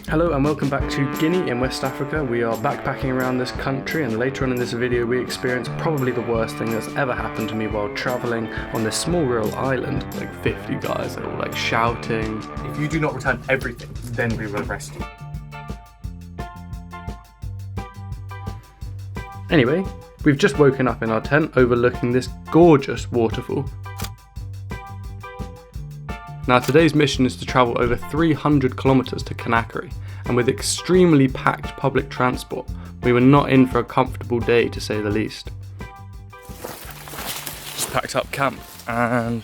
Hello and welcome back to Guinea in West Africa. We are backpacking around this country, and later on in this video we experience probably the worst thing that's ever happened to me while travelling on this small rural island. Like 50 guys, they're all like shouting. If you do not return everything, then we will arrest you. Anyway, we've just woken up in our tent overlooking this gorgeous waterfall. Now today's mission is to travel over 300 kilometers to Conakry, and with extremely packed public transport, we were not in for a comfortable day to say the least. Just packed up camp, and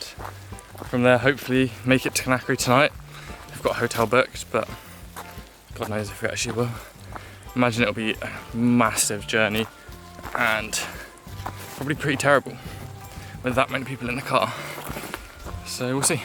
from there hopefully make it to Conakry tonight. We've got a hotel booked, but God knows if we actually will. Imagine it'll be a massive journey and probably pretty terrible with that many people in the car. So we'll see.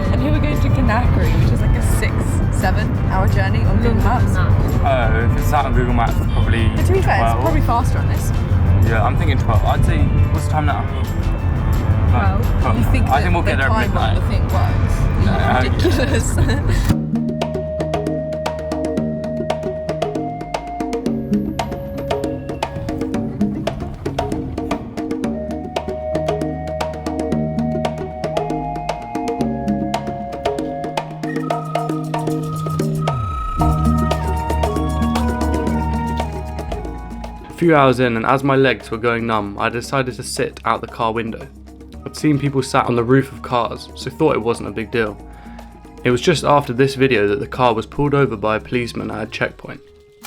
And here we're going to Conakry, which is like a 6-7 hour journey on Google Maps. Oh, if it's out on Google Maps, probably. But to be fair, 12. it's probably faster on this. Yeah, I'm thinking 12. I'd say, what's the time now? Well, you think I think we'll get there at time on midnight. the thing works. Ridiculous. A few hours in, and as my legs were going numb, I decided to sit out the car window. I'd seen people sat on the roof of cars, so thought it wasn't a big deal. It was just after this video that the car was pulled over by a policeman at a checkpoint.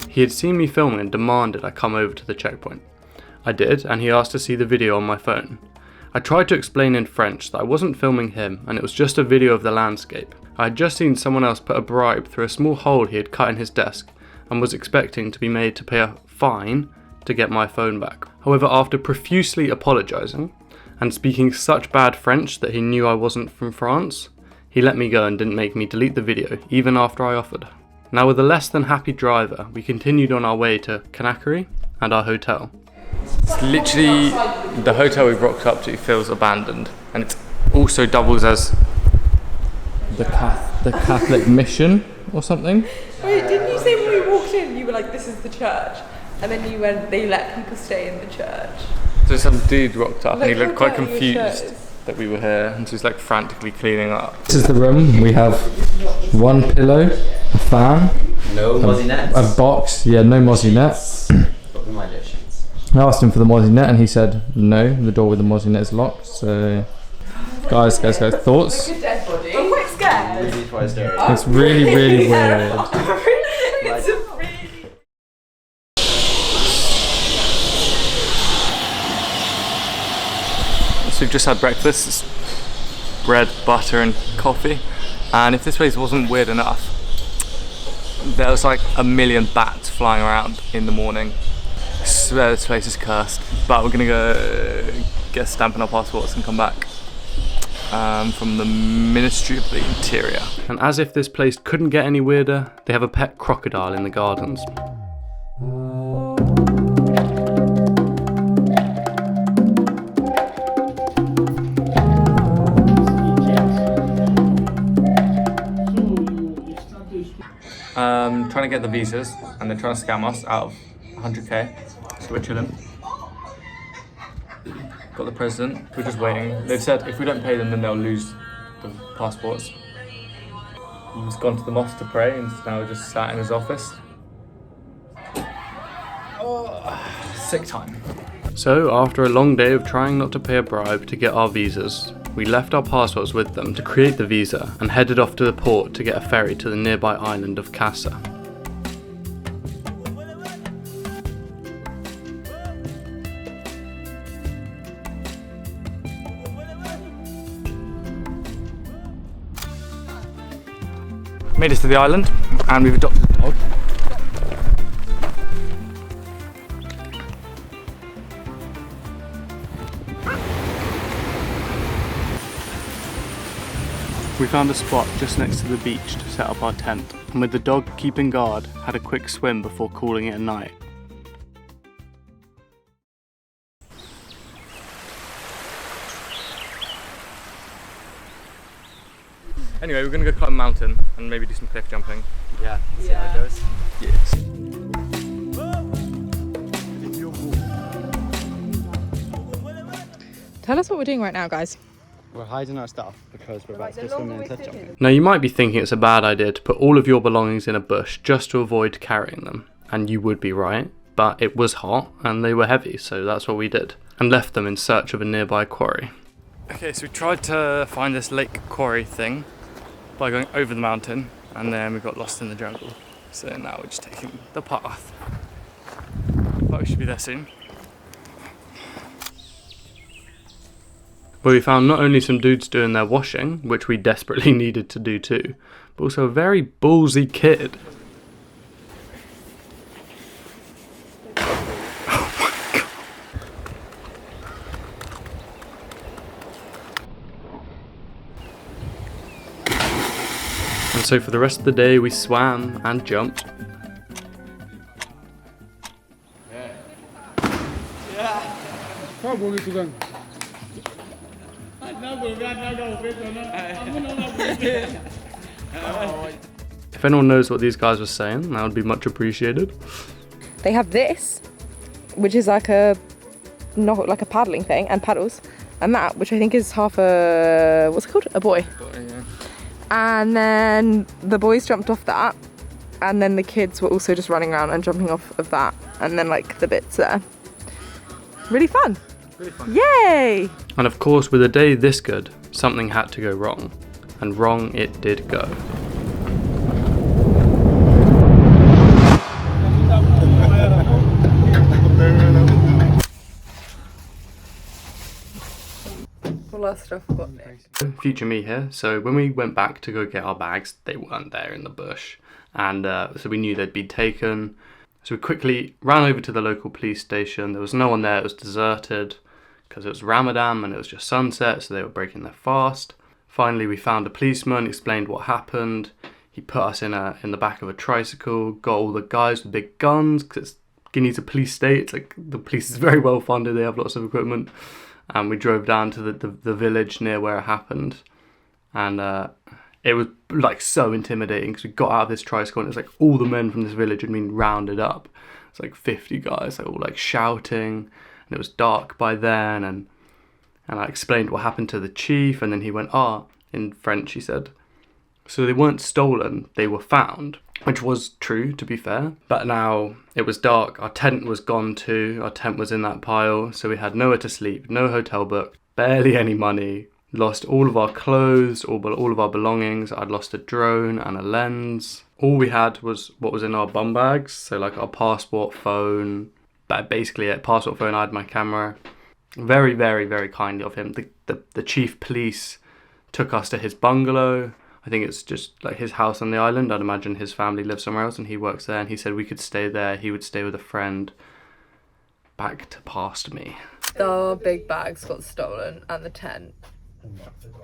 He had seen me filming and demanded I come over to the checkpoint. I did, and he asked to see the video on my phone. I tried to explain in French that I wasn't filming him and it was just a video of the landscape. I had just seen someone else put a bribe through a small hole he had cut in his desk and was expecting to be made to pay a fine to get my phone back. However, after profusely apologising and speaking such bad French that he knew I wasn't from France, he let me go and didn't make me delete the video, even after I offered. Now with a less than happy driver, we continued on our way to Conakry and our hotel. It's literally, the hotel we've rocked up to feels abandoned, and it also doubles as the Catholic mission or something. Wait, didn't you say when we walked in, you were like, this is the church? And then you went, they let people stay in the church. So some dude rocked up and he looked quite how dirty your shirt confused is. that we were here, and so he's like frantically cleaning up. This is the room. We have one pillow, a fan, No mozzie nets. a box. Yeah, no mozzie net. But with my additions. I asked him for the mozzie net and he said no, the door with the mozzie net is locked. So guys, thoughts? Like a dead body. I'm quite scared. Really twice dirty. It's really weird. It's a really... So we've just had breakfast. It's bread, butter and coffee. And if this place wasn't weird enough, there was like a million bats flying around in the morning. I swear this place is cursed. But we're gonna go get a stamp on our passports and come back from the Ministry of the Interior. And as if this place couldn't get any weirder, they have a pet crocodile in the gardens. Trying to get the visas, and they're trying to scam us out of 100k, so we're chilling. Got the president, we're just waiting. They've said if we don't pay them then they'll lose the passports. He's gone to the mosque to pray and now we're just sat in his office. Sick time. So after a long day of trying not to pay a bribe to get our visas, we left our passports with them to create the visa and headed off to the port to get a ferry to the nearby island of Casa. Made us to the island and we've adopted a dog. We found a spot just next to the beach to set up our tent, and with the dog keeping guard, had a quick swim before calling it a night. Anyway, we're gonna go climb a mountain and maybe do some cliff jumping. Yeah. See Yeah. how it goes. Yes. Tell us what we're doing right now, guys. We're hiding our stuff because we're about to go swimming and cliff jumping. Now you might be thinking it's a bad idea to put all of your belongings in a bush just to avoid carrying them, and you would be right, but it was hot and they were heavy, so that's what we did, and left them in search of a nearby quarry. Okay, so we tried to find this lake quarry thing by going over the mountain, and then we got lost in the jungle. So now we're just taking the path, but we should be there soon. Where we found not only some dudes doing their washing, which we desperately needed to do too, but also a very ballsy kid. Oh my god. And so for the rest of the day we swam and jumped. If anyone knows what these guys were saying, that would be much appreciated. They have this, which is like not like a paddling thing, and paddles, and that, which I think is half a, what's it called? A buoy. And then the boys jumped off that, and then the kids were also just running around and jumping off of that, and then like the bits there. Really fun. Really fun. Yay! And of course, with a day this good, something had to go wrong. And wrong it did go. All our stuff got there. Future me here. So when we went back to go get our bags, they weren't there in the bush. And so we knew they'd been taken. So we quickly ran over to the local police station. There was no one there, it was deserted because it was Ramadan and it was just sunset, so they were breaking their fast. Finally, we found a policeman, explained what happened. He put us in the back of a tricycle, got all the guys with big guns, because Guinea's a police state. It's like the police is very well funded, they have lots of equipment. And we drove down to the village near where it happened. And it was like so intimidating because we got out of this tricycle and it was like all the men from this village had been rounded up. It's like 50 guys, they were all like shouting, and it was dark by then, and I explained what happened to the chief, and then he went, in French he said, so they weren't stolen, they were found, which was true to be fair, but now it was dark, our tent was gone too, our tent was in that pile, so we had nowhere to sleep, no hotel booked, barely any money, lost all of our clothes, all of our belongings. I'd lost a drone and a lens. All we had was what was in our bum bags, so like our passport, phone, but basically a passport, phone, I had my camera. Very, very, very kindly of him. The chief police took us to his bungalow. I think it's just like his house on the island. I'd imagine his family lives somewhere else and he works there, and he said we could stay there. He would stay with a friend. Back to past me. Our big bags got stolen and the tent.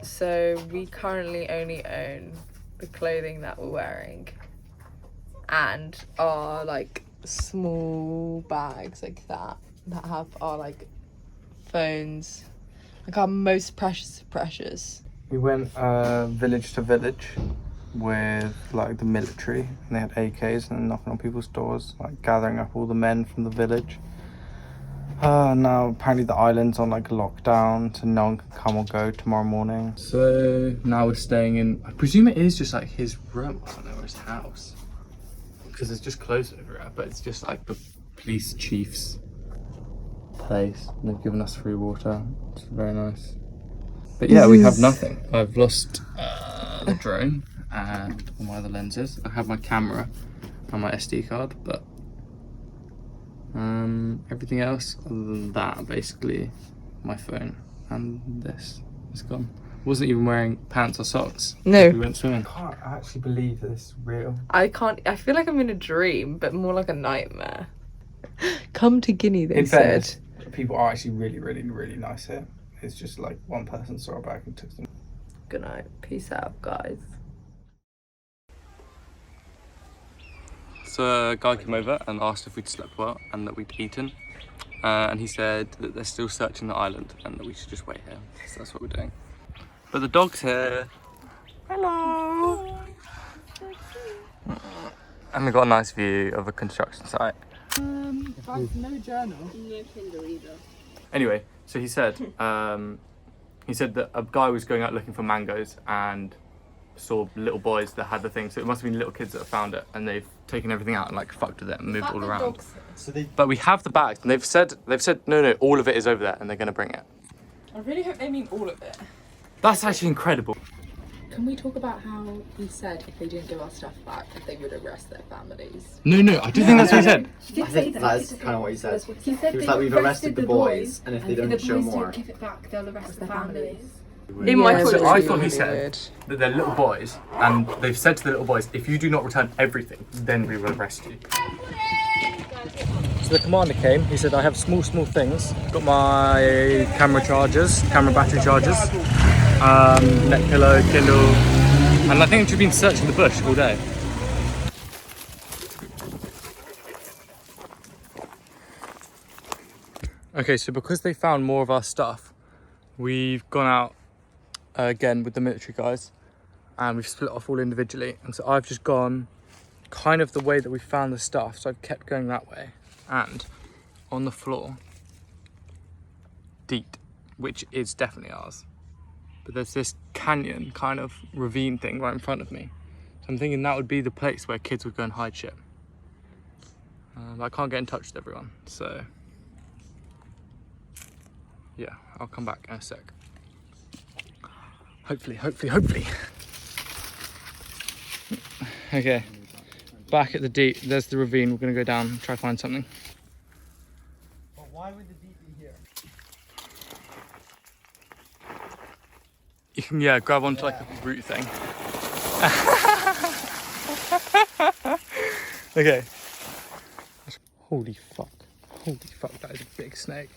So we currently only own the clothing that we're wearing and our like small bags like that have our like phones, like our most precious of precious. We went village to village with like the military, and they had AKs and knocking on people's doors, like gathering up all the men from the village. Now apparently the island's on like lockdown, so no one can come or go tomorrow morning. So now we're staying in, I presume it is just like his room, I don't know, or his house, because it's just closed over it, but it's just like the police chief's place. And they've given us free water, it's very nice. But yeah, we have nothing. I've lost the drone and all my other lenses. I have my camera and my SD card, but everything else other than that, basically my phone and this is gone. Wasn't even wearing pants or socks. No. We went swimming. I can't actually believe that this is real. I feel like I'm in a dream, but more like a nightmare. Come to Guinea, they said. Fairness, people are actually really, really, really nice here. It's just like one person saw a bag and took them. Good night. Peace out, guys. So a guy came over and asked if we'd slept well and that we'd eaten. And he said that they're still searching the island and that we should just wait here. So that's what we're doing. But the dog's here. Hello. And we've got a nice view of a construction site. No journal. No Kindle either. Anyway, so he said that a guy was going out looking for mangoes and saw little boys that had the thing. So it must have been little kids that have found it, and they've taken everything out and like fucked with it and moved it all around. So they But we have the bags, and they've said no, all of it is over there, and they're going to bring it. I really hope they mean all of it. That's actually incredible. Can we talk about how he said if they didn't give our stuff back, that they would arrest their families? No, I do think that's what he said. I think that's kind of what he said. He said He was they like, we've arrested the boys, and if they don't show more. give it back, they'll arrest the families. In my So I thought he said that they're little boys, and they've said to the little boys, if you do not return everything, then we will arrest you. So the commander came, he said, I have small things. Got my camera battery chargers, neck pillow, Kindle, and I think we've been searching the bush all day. Okay, so because they found more of our stuff, we've gone out again with the military guys, and we've split off all individually, and so I've just gone kind of the way that we found the stuff, so I've kept going that way, and on the floor, deep, which is definitely ours, but there's this canyon kind of ravine thing right in front of me, so I'm thinking that would be the place where kids would go and hide shit. I can't get in touch with everyone, so yeah, I'll come back in a sec. Hopefully. Okay, back at the deep, there's the ravine. We're gonna go down and try to find something. But why would the deep be here? You can, yeah, grab onto like a root thing. Okay. Holy fuck, that is a big snake.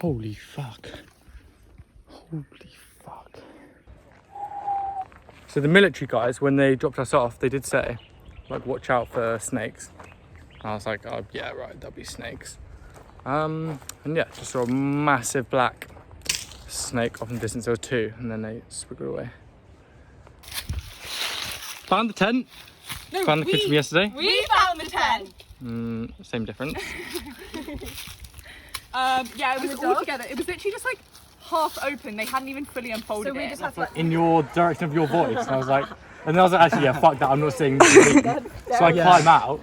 Holy fuck. So the military guys, when they dropped us off, they did say, like, watch out for snakes. And I was like, oh yeah, right, there'll be snakes. And yeah, just saw a massive black snake off in the distance. There were two, and then they squiggled away. Found the tent. No, Found the kids from yesterday. We found the tent. Same difference. Yeah, it was all together. It was literally just like half open. They hadn't even fully unfolded So we it. just have to like In your direction of your voice, and I was like, actually, yeah, fuck that, I'm not saying. So I climb out.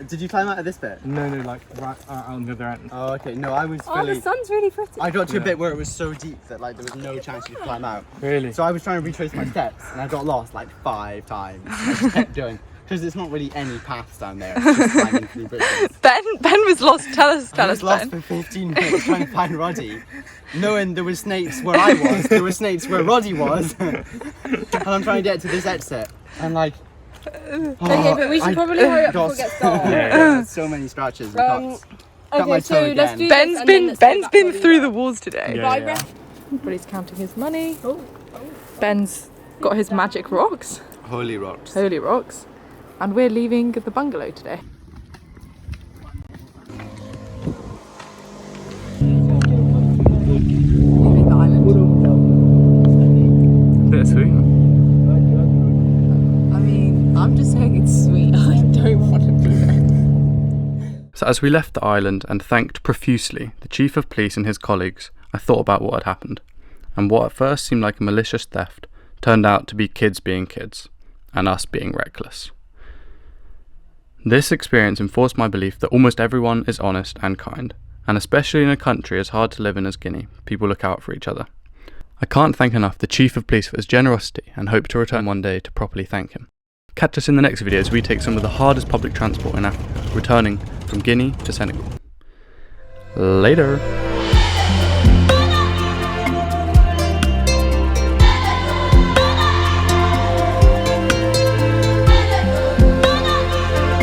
Did you climb out of this bit? No, like right out on the other end. Oh, okay. No, I was oh, fully. the sun's really pretty. I got to a bit where it was so deep that like there was no chance you could climb out. Really? So I was trying to retrace my steps, and I got lost like 5 times. I just kept going because it's not really any paths down there. It's just climbing through bushes. Ben was lost. Tell us, I was lost for 15 minutes trying to find Roddy, knowing there were snakes where I was, there were snakes where Roddy was, and I'm trying to get to this exit, and like. Okay, but we should probably hurry up before it gets dark. Yeah, so many scratches. Cut my Okay, so toe let's again. do Ben's this and then let's go back been where through we the were. walls today. Yeah. But he's counting his money. Ben's got his magic rocks, Holy rocks. holy rocks, and we're leaving the bungalow today. Leaving the island. Bittersweet. I mean, I'm just saying it's sweet. I don't want to be there. So as we left the island and thanked profusely the chief of police and his colleagues, I thought about what had happened, and what at first seemed like a malicious theft turned out to be kids being kids, and us being reckless. This experience enforced my belief that almost everyone is honest and kind, and especially in a country as hard to live in as Guinea, people look out for each other. I can't thank enough the chief of police for his generosity, and hope to return one day to properly thank him. Catch us in the next video as we take some of the hardest public transport in Africa, returning from Guinea to Senegal. Later!